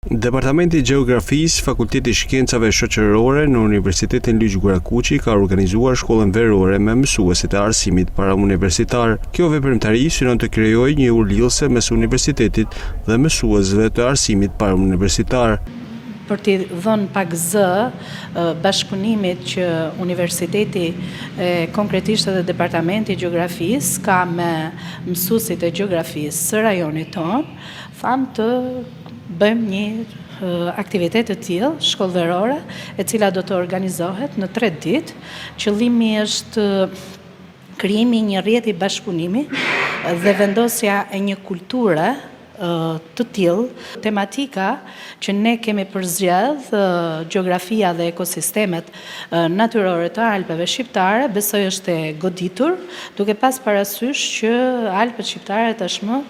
Departamenti i Gjeografisë, Fakulteti i Shkencave Shoqërore në Universitetin Lyq Gurakuqi ka organizuar shkollën verore me mësuesit e arsimit parauniversitar. Kjo veprimtari synon të krijojë një urlidhje mes universitetit dhe mësuesve të arsimit parauniversitar. Për t'i dhënë pak zë bashkëpunimit që universiteti, konkretisht edhe Departamenti i Gjeografisë ka me mësuesit e gjeografisë së rajonit tonë, thamë të bëjmë një aktivitet të tillë shkollëverore, e cila do të organizohet në 3 ditë. Qëllimi është krijimi i një rrjeti bashkëpunimi dhe vendosja e një kulture të tillë. Tematika që ne kemi përzgjedh, gjeografia dhe ekosistemet natyrore të Alpeve shqiptare, besoj është e goditur, duke pas parasysh që Alpet shqiptare tashmë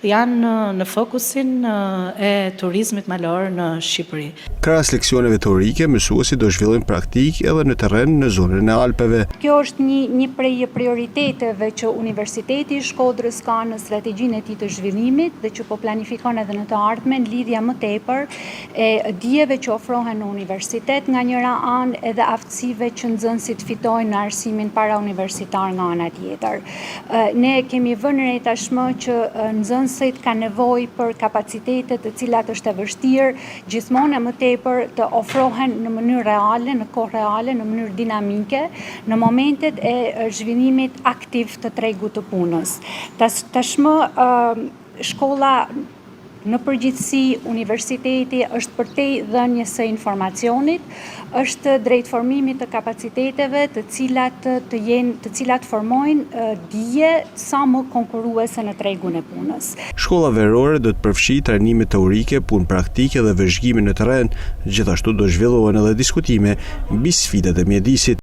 janë në fokusin e turizmit malor në Shqipëri. Krahas leksioneve teorike, mësuesit do zhvillojnë praktik edhe në terren në zonën e Alpeve. Kjo është një prej prioriteteve që Universiteti i Shkodrës ka në strategjinë e tij të zhvillimit dhe që po planifikon edhe në të ardhmen lidhja më tepër e dijeve që ofrohen në universitet nga njëra anë edhe aftësive që nxënësit fitojnë në arsimin parauniversitar nga ana tjetër. Ne kemi vënë re tashmë që nxënësit kanë nevojë për kapacitete të cilat është e vështirë gjithmonë më tepër të ofrohen në mënyrë reale, në kohë reale, në mënyrë dinamike, në momentet e zhvillimit aktiv të tregut të punës. Tashmë shkolla në përgjithësi, universiteti është përtej dhënies së informacionit, është drejt formimit të kapaciteteve të cilat formojnë dije sa më konkurruese në tregun e punës. Shkolla verore do të përfshijë trajnime teorike, punë praktike dhe vëzhgime në terren, gjithashtu do zhvillohen edhe diskutime mbi sfidat e mjedisit.